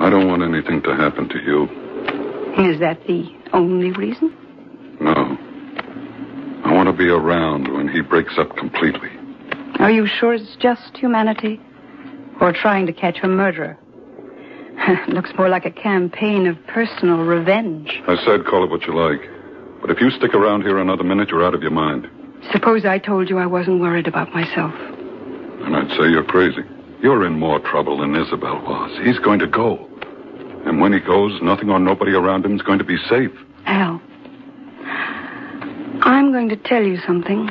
I don't want anything to happen to you. Is that the only reason? No. I want to be around when he breaks up completely. Are you sure it's just humanity? Or trying to catch a murderer? Looks more like a campaign of personal revenge. I said call it what you like. But if you stick around here another minute, you're out of your mind. Suppose I told you I wasn't worried about myself. And I'd say you're crazy. You're in more trouble than Isabel was. He's going to go. And when he goes, nothing or nobody around him is going to be safe. Al, I'm going to tell you something.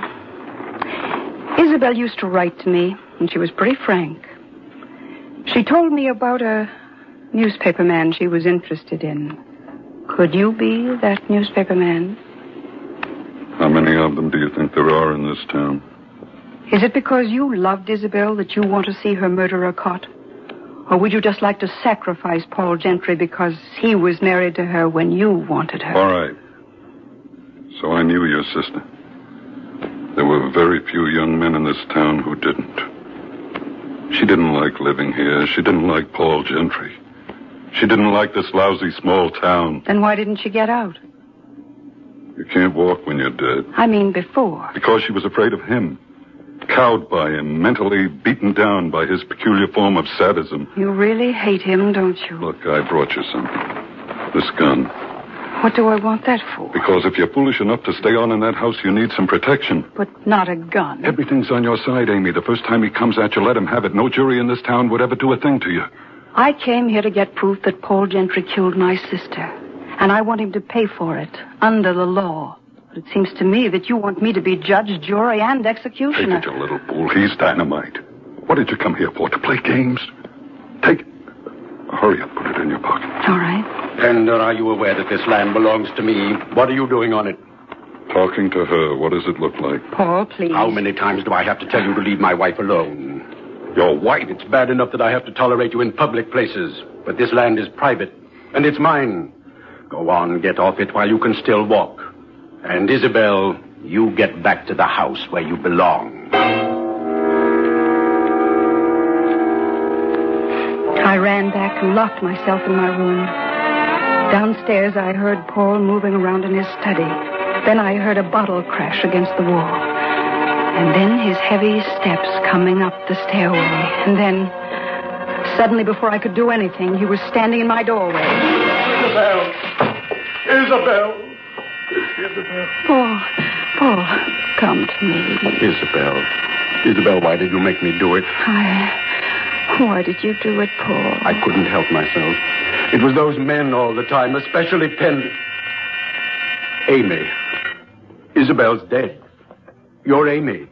Isabel used to write to me, and she was pretty frank. She told me about a newspaper man she was interested in. Could you be that newspaper man? How many of them do you think there are in this town? Is it because you loved Isabel that you want to see her murderer caught? Or would you just like to sacrifice Paul Gentry because he was married to her when you wanted her? All right. So I knew your sister. There were very few young men in this town who didn't. She didn't like living here. She didn't like Paul Gentry. She didn't like this lousy small town. Then why didn't she get out? You can't walk when you're dead. I mean before. Because she was afraid of him. Cowed by him, mentally beaten down by his peculiar form of sadism. You really hate him, don't you? Look, I brought you something. This gun. What do I want that for? Because if you're foolish enough to stay on in that house, you need some protection. But not a gun. Everything's on your side, Amy. The first time he comes at you, let him have it. No jury in this town would ever do a thing to you. I came here to get proof that Paul Gentry killed my sister. And I want him to pay for it, under the law. But it seems to me that you want me to be judge, jury, and executioner. Take it, you little fool. He's dynamite. What did you come here for? To play games? Take it. Hurry up. Put it in your pocket. All right. And are you aware that this land belongs to me? What are you doing on it? Talking to her. What does it look like? Paul, please. How many times do I have to tell you to leave my wife alone? You're white. It's bad enough that I have to tolerate you in public places. But this land is private, and it's mine. Go on, get off it while you can still walk. And Isabel, you get back to the house where you belong. I ran back and locked myself in my room. Downstairs, I heard Paul moving around in his study. Then I heard a bottle crash against the wall. And then his heavy steps coming up the stairway. And then, suddenly, before I could do anything, he was standing in my doorway. Isabel! Isabel! Paul, come to me. Isabel, why did you make me do it? Why did you do it, Paul? I couldn't help myself. It was those men all the time, especially Penn. Amy. Isabel's dead. You're Amy.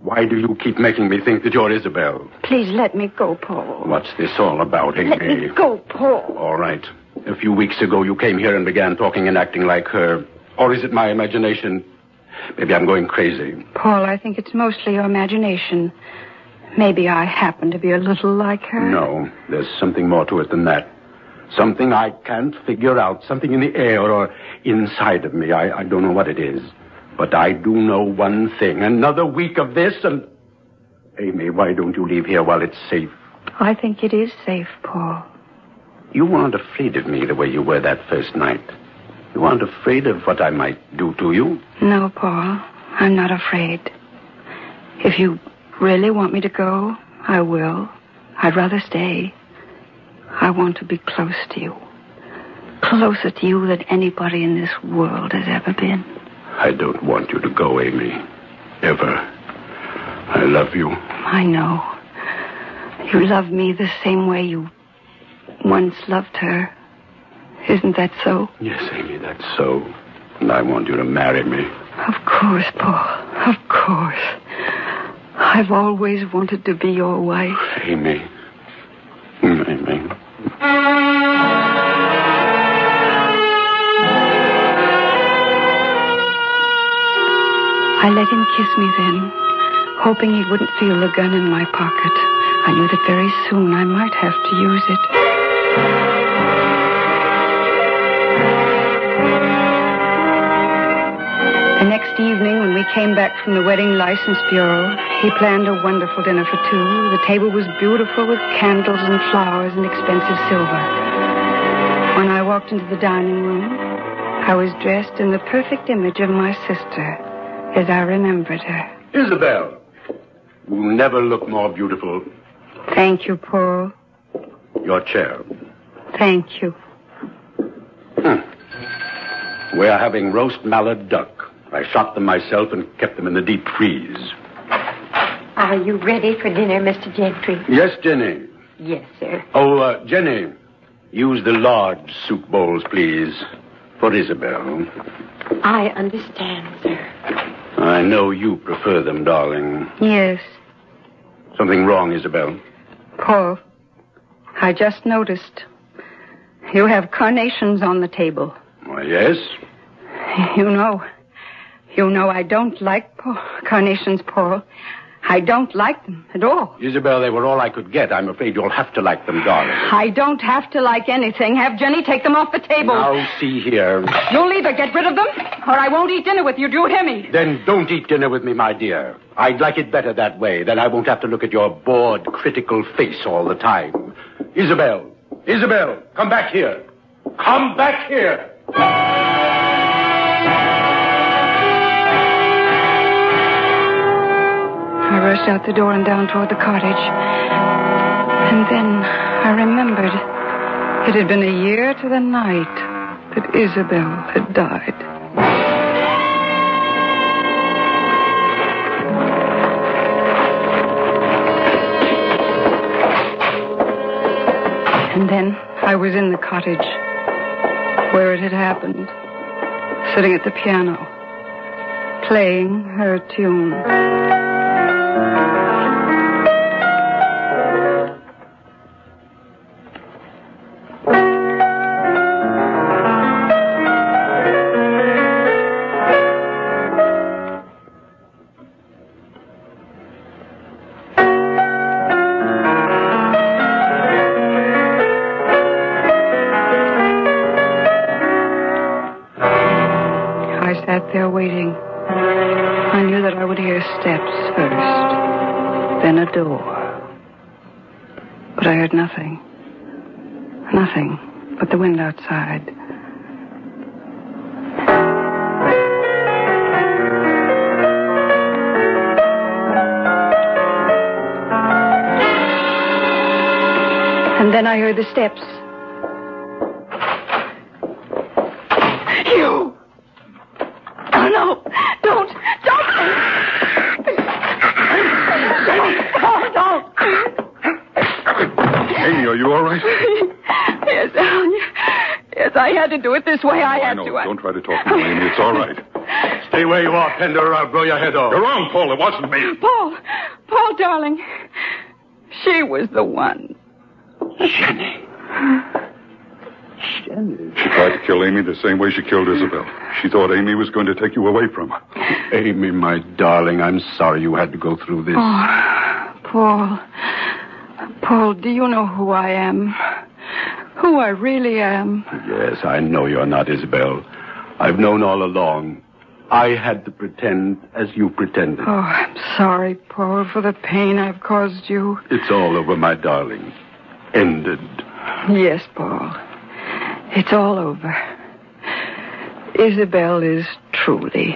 Why do you keep making me think that you're Isabel? Please let me go, Paul. What's this all about, Amy? Let me go, Paul. All right. A few weeks ago, you came here and began talking and acting like her. Or is it my imagination? Maybe I'm going crazy. Paul, I think it's mostly your imagination. Maybe I happen to be a little like her. No, there's something more to it than that. Something I can't figure out. Something in the air or inside of me. I don't know what it is. But I do know one thing. Another week of this and... Amy, why don't you leave here while it's safe? I think it is safe, Paul. You aren't afraid of me the way you were that first night. You aren't afraid of what I might do to you? No, Paul. I'm not afraid. If you really want me to go, I will. I'd rather stay. I want to be close to you. Closer to you than anybody in this world has ever been. I don't want you to go, Amy. Ever. I love you. I know. You love me the same way you once loved her. Isn't that so? Yes, Amy, that's so. And I want you to marry me. Of course, Paul. Of course. I've always wanted to be your wife. Amy. Amy. I let him kiss me then, hoping he wouldn't feel the gun in my pocket. I knew that very soon I might have to use it. The next evening, when we we came back from the Wedding License Bureau, he planned a wonderful dinner for two. The table was beautiful with candles and flowers and expensive silver. When I walked into the dining room, I was dressed in the perfect image of my sister, as I remembered her. Isabel, you never look more beautiful. Thank you, Paul. Your chair. Thank you. We are having roast mallard duck. I shot them myself and kept them in the deep freeze. Are you ready for dinner, Mr. Gentry? Yes, Jenny. Yes, sir. Oh, Jenny, use the large soup bowls, please, for Isabel. I understand, sir. I know you prefer them, darling. Yes. Something wrong, Isabel? Paul, I just noticed. You have carnations on the table. Why, yes. You know I don't like carnations, Paul. I don't like them at all. Isabel, they were all I could get. I'm afraid you'll have to like them, darling. I don't have to like anything. Have Jenny take them off the table. Now, see here. You'll either get rid of them, or I won't eat dinner with you. Do you hear me? Then don't eat dinner with me, my dear. I'd like it better that way. Then I won't have to look at your bored, critical face all the time. Isabel, come back here. Come back here. I rushed out the door and down toward the cottage. And then I remembered it had been a year to the night that Isabel had died. And then I was in the cottage where it had happened, sitting at the piano, playing her tune. There waiting. I knew that I would hear steps first, then a door. But I heard nothing. Nothing but the wind outside. And then I heard the steps. You! Oh, no. Don't. Oh, don't. Amy, are you all right? Yes, Al. Yes, I had to do it this way. I had to. to. Don't try to talk to me, Amy. It's all right. Stay where you are, Pender, or I'll blow your head off. You're wrong, Paul. It wasn't me. Paul, darling. She was the one. Jenny. She tried to kill Amy the same way she killed Isabel. She thought Amy was going to take you away from her. Amy, my darling, I'm sorry you had to go through this. Oh, Paul, do you know who I am? Who I really am? Yes, I know you're not Isabel. I've known all along. I had to pretend as you pretended. Oh, I'm sorry, Paul, for the pain I've caused you. It's all over, my darling. Ended. Yes, Paul. It's all over. Isabel is truly